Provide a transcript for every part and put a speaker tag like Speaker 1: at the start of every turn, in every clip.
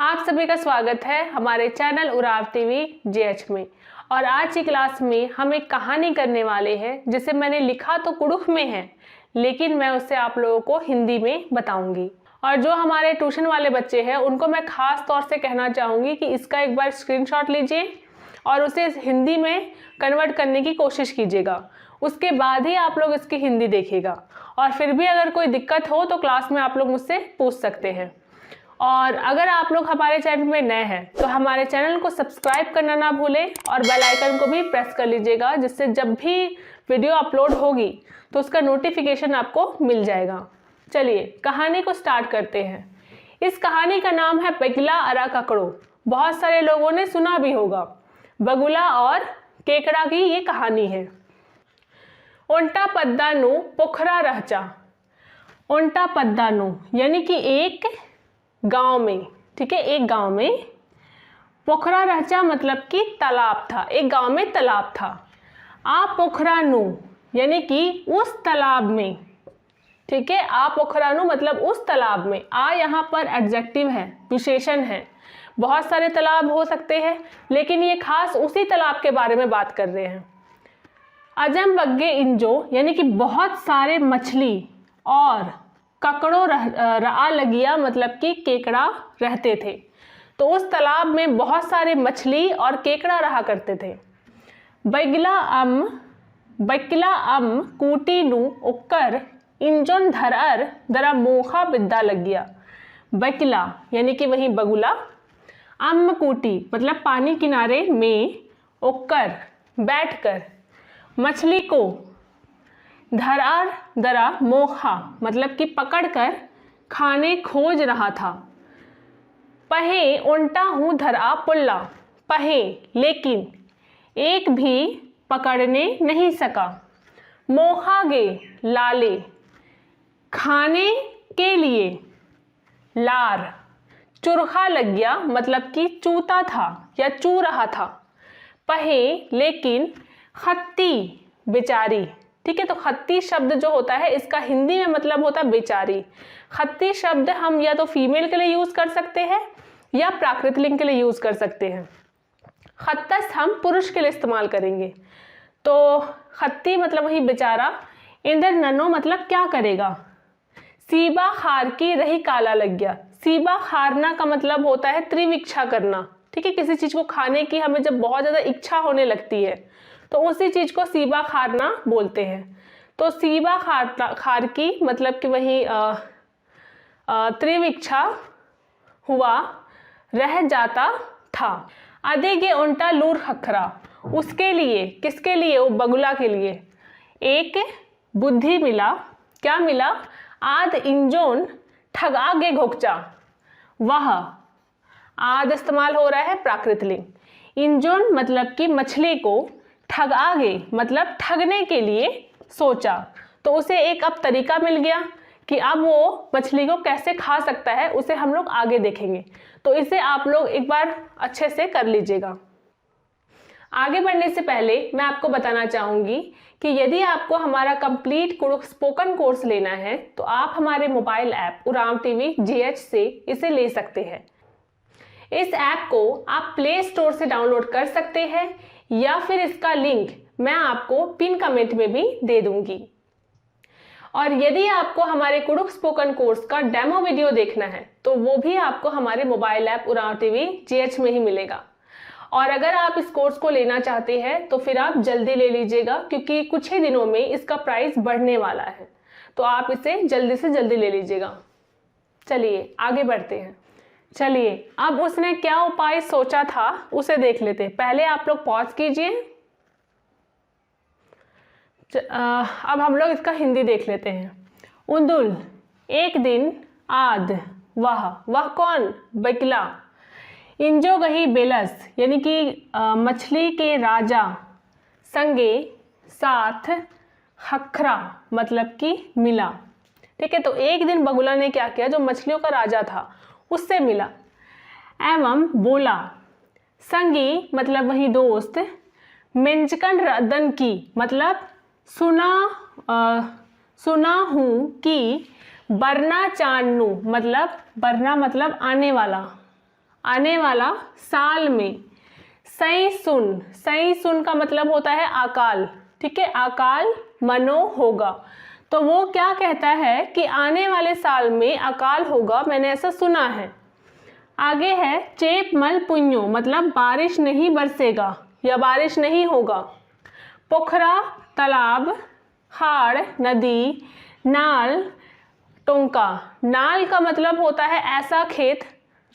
Speaker 1: आप सभी का स्वागत है हमारे चैनल उराव टीवी जेएच में। और आज की क्लास में हम एक कहानी करने वाले हैं जिसे मैंने लिखा तो कुड़ुख में है, लेकिन मैं उसे आप लोगों को हिंदी में बताऊंगी। और जो हमारे ट्यूशन वाले बच्चे हैं उनको मैं खास तौर से कहना चाहूँगी कि इसका एक बार स्क्रीनशॉट लीजिए और उसे हिंदी में कन्वर्ट करने की कोशिश कीजिएगा। उसके बाद ही आप लोग इसकी हिंदी देखिएगा। और फिर भी अगर कोई दिक्कत हो तो क्लास में आप लोग मुझसे पूछ सकते हैं। और अगर आप लोग हमारे चैनल में नए हैं तो हमारे चैनल को सब्सक्राइब करना ना भूलें और बेल आइकन को भी प्रेस कर लीजिएगा, जिससे जब भी वीडियो अपलोड होगी तो उसका नोटिफिकेशन आपको मिल जाएगा। चलिए कहानी को स्टार्ट करते हैं। इस कहानी का नाम है बगुला अरा ककड़ो। बहुत सारे लोगों ने सुना भी होगा। बगुला और केकड़ा की ये कहानी है। ओंटा पद्दानु पोखरा रहचा। ओंटा पद्दानु यानी कि एक गांव में, ठीक है, एक गांव में पोखरा रहचा मतलब कि तालाब था। एक गांव में तालाब था। आ पोखरानु यानी कि उस तालाब में, ठीक है, आ पोखरानु मतलब उस तालाब में। आ यहाँ पर एडजेक्टिव है, विशेषण है। बहुत सारे तालाब हो सकते हैं, लेकिन ये खास उसी तालाब के बारे में बात कर रहे हैं। अजम बग्गे इंजो यानी कि बहुत सारे मछली और ककड़ो रहा लगिया मतलब कि केकड़ा रहते थे। तो उस तालाब में बहुत सारे मछली और केकड़ा रहा करते थे। बैगला अम कूटी नु उक्कर इंजन धरअर दरा मोखा बिद्दा लग गया। बैगला यानी कि वही बगुला, अम कूटी मतलब पानी किनारे में, उक्कर बैठकर, मछली को, धरार दरा मोखा मतलब कि पकड़कर खाने खोज रहा था। पहे उल्टा हूँ धरा पुल्ला, पहे लेकिन एक भी पकड़ने नहीं सका। मोखा गे लाले खाने के लिए, लार चुरखा लग गया मतलब कि चूता था या चू रहा था। पहे लेकिन खत्ती बेचारी, ठीक है। तो खत्ती शब्द जो होता है इसका हिंदी में मतलब होता है बेचारी। खत्ती शब्द हम या तो फीमेल के लिए यूज कर सकते हैं या प्राकृत लिंग के लिए यूज कर सकते हैं। खत्तस हम पुरुष के लिए इस्तेमाल करेंगे। तो खत्ती मतलब वही बेचारा। इंदर नन्नो मतलब क्या करेगा। सीबा खार की रही काला लग गया। सीबा खारना का मतलब होता है त्रिविक्षा करना, ठीक है। किसी चीज को खाने की हमें जब बहुत ज्यादा इच्छा होने लगती है तो उसी चीज को सीबा खारना बोलते हैं। तो सीबा खार की मतलब कि वही त्रिविक्षा हुआ, रह जाता था। अदेगे उल्टा लूर खखरा उसके लिए, किसके लिए, वो बगुला के लिए एक बुद्धि मिला। क्या मिला। आद इंजोन ठगागे घोकचा। वह आद इस्तेमाल हो रहा है प्राकृत लिंग। इंजोन मतलब कि मछली को, ठगागे मतलब ठगने के लिए सोचा। तो उसे एक अब तरीका मिल गया कि अब वो मछली को कैसे खा सकता है, उसे हम लोग आगे देखेंगे। तो इसे आप लोग एक बार अच्छे से कर लीजिएगा। आगे बढ़ने से पहले मैं आपको बताना चाहूँगी कि यदि आपको हमारा कंप्लीट कुड़ुख स्पोकन कोर्स लेना है तो आप हमारे mobile app Oraon TV JH से इसे ले सकते हैं। इस ऐप को आप प्ले स्टोर से डाउनलोड कर सकते हैं या फिर इसका लिंक मैं आपको पिन कमेंट में भी दे दूंगी। और यदि आपको हमारे कुड़ुख स्पोकन कोर्स का डेमो वीडियो देखना है तो वो भी आपको हमारे mobile app Oraon TV JH में ही मिलेगा। और अगर आप इस कोर्स को लेना चाहते हैं तो फिर आप जल्दी ले लीजिएगा, क्योंकि कुछ ही दिनों में इसका प्राइस बढ़ने वाला है। तो आप इसे जल्दी से जल्दी ले लीजिएगा। चलिए आगे बढ़ते हैं। चलिए अब उसने क्या उपाय सोचा था उसे देख लेते हैं। पहले आप लोग पॉज कीजिए। अब हम लोग इसका हिंदी देख लेते हैं। उंदुल एक दिन, आद वह कौन, बगला। इंजो गही बेलस यानी कि मछली के राजा, संगे साथ, खखरा मतलब कि मिला, ठीक है। तो एक दिन बगुला ने क्या किया, जो मछलियों का राजा था उससे मिला एवं बोला। संगी मतलब वही दोस्त, मेंचकन रदन की मतलब सुना हूँ कि, बरना चानू मतलब बरना मतलब आने वाला, आने वाला साल में। सई सुन का मतलब होता है अकाल, ठीक है, अकाल मनो होगा। तो वो क्या कहता है कि आने वाले साल में अकाल होगा, मैंने ऐसा सुना है। आगे है चेप मल पुण्यो, मतलब बारिश नहीं बरसेगा या बारिश नहीं होगा। पोखरा तालाब, हाड़ नदी, नाल टोंका। नाल का मतलब होता है ऐसा खेत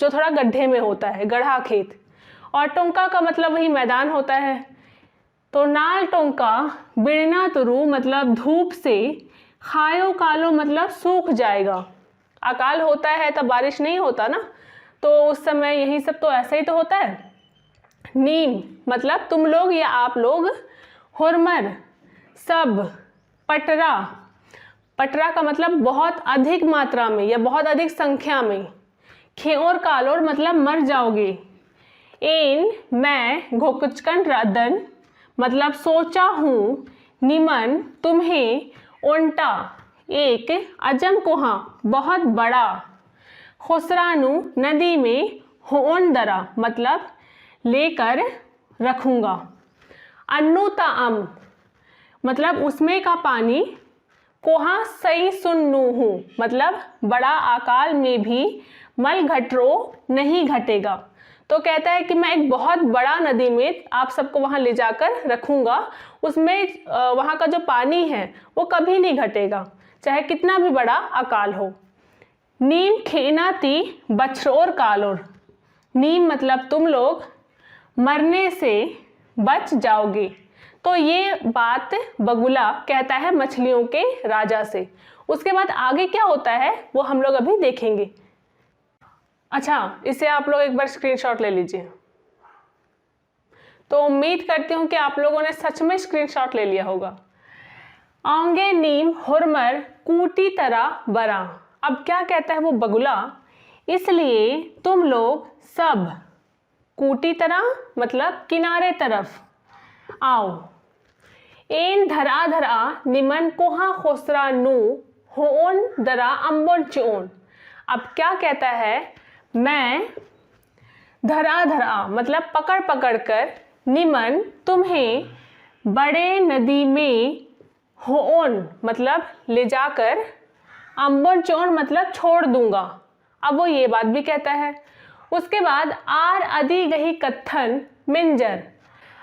Speaker 1: जो थोड़ा गड्ढे में होता है, गढ़ा खेत, और टोंका का मतलब वही मैदान होता है। तो नाल टोंका बिड़ना तुरु मतलब धूप से, खायो कालो मतलब सूख जाएगा। अकाल होता है तब बारिश नहीं होता ना, तो उस समय यही सब तो ऐसा ही तो होता है। नीम मतलब तुम लोग या आप लोग। हुरमर सब। पटरा, पटरा का मतलब बहुत अधिक मात्रा में या बहुत अधिक संख्या में। खेओर कालोर मतलब मर जाओगे। एन मैं, घोकुचकन रादन मतलब सोचा हूँ। निमन तुम्हें। ओंटा एक, अजम कोहा बहुत बड़ा। खुसरानु नदी में। होन दरा मतलब लेकर रखूँगा। अन्नूता अम मतलब उसमें का पानी। कोहा सई सुन्नू हूँ मतलब बड़ा अकाल में भी मल घटरो नहीं घटेगा। तो कहता है कि मैं एक बहुत बड़ा नदी में आप सबको वहाँ ले जाकर रखूँगा, उसमें वहाँ का जो पानी है वो कभी नहीं घटेगा, चाहे कितना भी बड़ा अकाल हो। नीम खेनाती बछरोर कालोर, नीम मतलब तुम लोग मरने से बच जाओगे। तो ये बात बगुला कहता है मछलियों के राजा से। उसके बाद आगे क्या होता है वो हम लोग अभी देखेंगे। अच्छा, इसे आप लोग एक बार स्क्रीनशॉट ले लीजिए। तो उम्मीद करती हूँ कि आप लोगों ने सच में स्क्रीनशॉट ले लिया होगा। आंगे नीम हुरमर कूटी तरह बरा। अब क्या कहता है वो बगुला, इसलिए तुम लोग सब कूटी तरह मतलब किनारे तरफ आओ। एन धरा धरा निमन कोहा खोसरा नू होन दरा अम्बोन चोन। अब क्या कहता है, मैं धरा धरा मतलब पकड़ पकड़ कर, निमन तुम्हें, बड़े नदी में, होन मतलब ले जाकर, अम्बोन चोन मतलब छोड़ दूंगा। अब वो ये बात भी कहता है। उसके बाद आर अदी गही कत्थन मिंजर।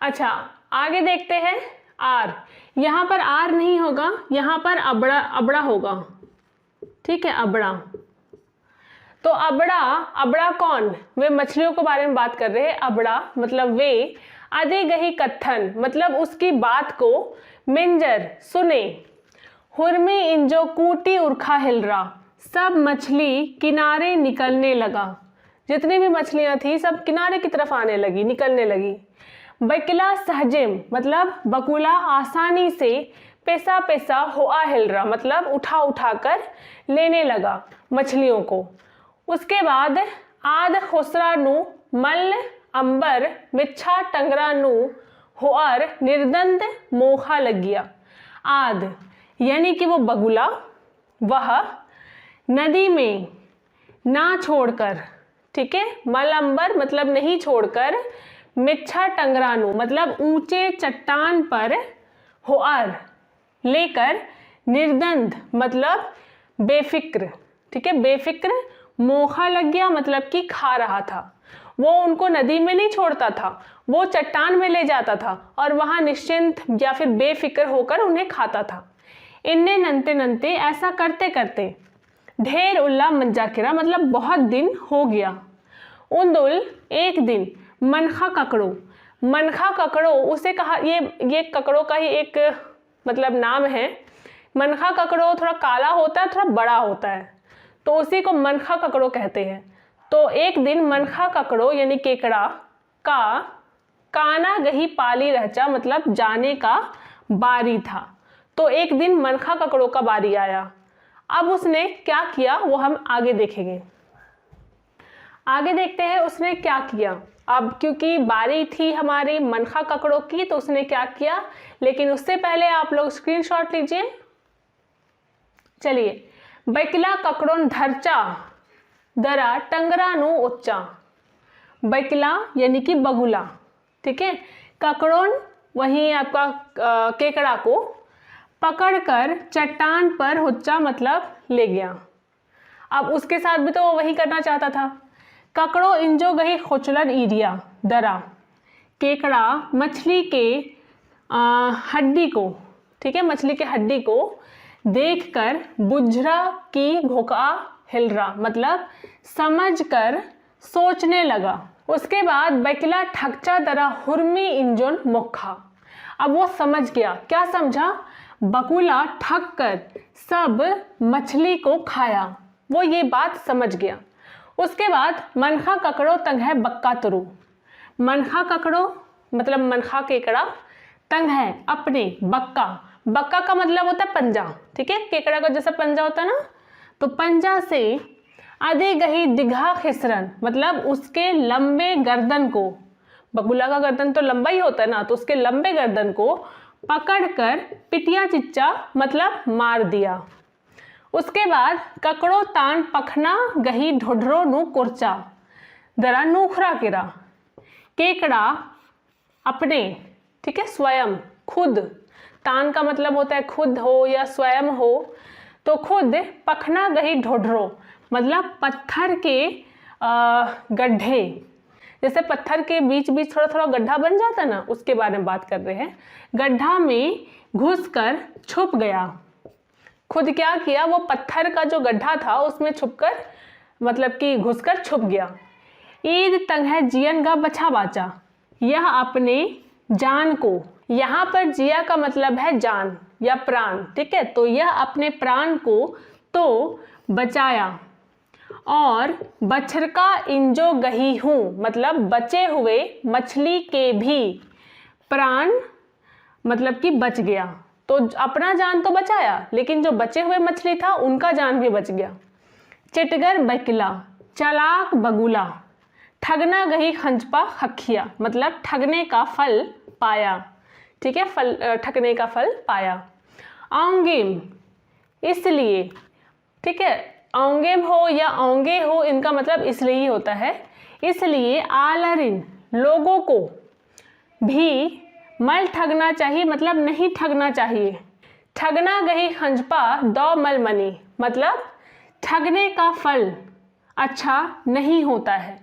Speaker 1: अच्छा, आगे देखते हैं। आर, यहाँ पर आर नहीं होगा, यहाँ पर अबड़ा अबड़ा होगा, ठीक है, अबड़ा। तो अबड़ा, अबड़ा कौन, वे मछलियों के बारे में बात कर रहे हैं। अबड़ा मतलब वे, अदे गही कत्थन मतलब उसकी बात को, मिंजर सुने। हुरमी इंजो कूटी उर्खा हिलरा, सब मछली किनारे निकलने लगा। जितनी भी मछलियां थी सब किनारे की तरफ आने लगी, निकलने लगी। बकिला सहजिम मतलब बकुला आसानी से, पैसा पैसा होआ हिलरा मतलब उठा उठा कर लेने लगा मछलियों को। उसके बाद आद खुसरा नु मल अंबर मिच्छा टंगरा नु होर निर्दंत मोखा लग गया। आद यानी कि वो बगुला, वह नदी में ना छोड़कर, ठीक है, मल अंबर मतलब नहीं छोड़कर, मिच्छा टंगरानू मतलब ऊंचे चट्टान पर, होर लेकर, निर्दंत मतलब बेफिक्र, ठीक है, बेफिक्र, मोखा लग गया मतलब कि खा रहा था। वो उनको नदी में नहीं छोड़ता था, वो चट्टान में ले जाता था और वहाँ निश्चिंत या फिर बेफिक्र होकर उन्हें खाता था। इन्ने नंते नंते ऐसा करते करते, ढेर उल्ला मंजाकिरा मतलब बहुत दिन हो गया। उन्दुल एक दिन, मनखा ककड़ो, मनखा ककड़ो उसे कहा, ये ककड़ों का ही एक मतलब नाम है। मनखा ककड़ो थोड़ा काला होता है, थोड़ा बड़ा होता है, तो उसी को मनखा ककड़ो कहते हैं। तो एक दिन मनखा ककड़ो यानी केकड़ा का काना गही पाली रहचा मतलब जाने का बारी था। तो एक दिन मनखा ककड़ो का बारी आया। अब उसने क्या किया वो हम आगे देखेंगे। आगे देखते हैं उसने क्या किया। अब क्योंकि बारी थी हमारी मनखा ककड़ों की तो उसने क्या किया, लेकिन उससे पहले आप लोग स्क्रीनशॉट लीजिए। चलिए, बैकला ककड़ों धरचा दरा टंगरानु उच्चा। बैकला यानी कि बगुला, ठीक है। ककड़ोन वही आपका केकड़ा को पकड़कर चट्टान पर हुच्चा मतलब ले गया। अब उसके साथ भी तो वो वही करना चाहता था। ककड़ो इंजो गही खोचलन ईरिया दरा, केकड़ा मछली के हड्डी को, ठीक है, मछली के हड्डी को देखकर बुझरा की घोका हिलरा मतलब समझकर सोचने लगा। उसके बाद बैकला ठकचा दरा हुर्मी इंजन मुखा। अब वो समझ गया, क्या समझा? बगुला ठग कर सब मछली को खाया, वो ये बात समझ गया। उसके बाद मनखा ककड़ो तंग है बक्का तुरु। मनखा ककड़ो मतलब मनखा केकड़ा, तंग है अपने बक्का, बक्का का मतलब होता है पंजा, ठीक है, केकड़ा का जैसा पंजा होता है ना, तो पंजा से आधे गही दिघा खिसरन मतलब उसके लंबे गर्दन को, बगुला का गर्दन तो लंबा ही होता है ना, तो उसके लंबे गर्दन को पकड़कर पिटिया चिच्चा मतलब मार दिया। उसके बाद ककड़ो तान पखना गही ढोढरो नु कुर्चा दरा नूखरा किरा। केकड़ा अपने, ठीक है, स्वयं खुद, तान का मतलब होता है खुद हो या स्वयं हो, तो खुद पखना गही ढोढरो मतलब पत्थर के गड्ढे, जैसे पत्थर के बीच बीच थोड़ा थोड़ा गड्ढा बन जाता है ना, उसके बारे में बात कर रहे हैं। गड्ढा में घुसकर छुप गया। खुद क्या किया? वो पत्थर का जो गड्ढा था उसमें छुपकर मतलब कि घुसकर छुप गया। ईद तंग है जियन का बचा बाचा, यह अपने जान को, यहाँ पर जिया का मतलब है जान या प्राण, ठीक है, तो यह अपने प्राण को तो बचाया और बछरका इंजो गही हूँ मतलब बचे हुए मछली के भी प्राण मतलब कि बच गया। तो अपना जान तो बचाया, लेकिन जो बचे हुए मछली था उनका जान भी बच गया। चिटगर बैकला चालाक बगुला, ठगना गही खंजपा खखिया मतलब ठगने का फल पाया, ठीक है, फल ठगने का फल पाया। आऊंगेम इसलिए, ठीक है, आऊंगेम हो या आऊंगे हो, इनका मतलब इसलिए ही होता है, इसलिए आलरिन लोगों को भी मल ठगना चाहिए मतलब नहीं ठगना चाहिए। ठगना गही खंजपा दौ मल मनी मतलब ठगने का फल अच्छा नहीं होता है,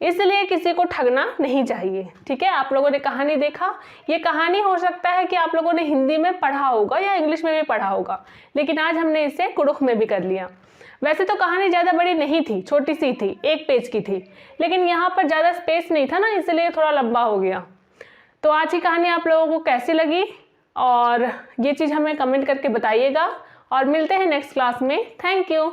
Speaker 1: इसलिए किसी को ठगना नहीं चाहिए, ठीक है। आप लोगों ने कहानी देखा, ये कहानी हो सकता है कि आप लोगों ने हिंदी में पढ़ा होगा या इंग्लिश में भी पढ़ा होगा, लेकिन आज हमने इसे कुड़ुख में भी कर लिया। वैसे तो कहानी ज़्यादा बड़ी नहीं थी, छोटी सी थी, 1 पेज की थी, लेकिन यहाँ पर ज़्यादा स्पेस नहीं था ना, इसलिए थोड़ा लंबा हो गया। तो आज की कहानी आप लोगों को कैसी लगी और ये चीज़ हमें कमेंट करके बताइएगा, और मिलते हैं नेक्स्ट क्लास में। Thank you.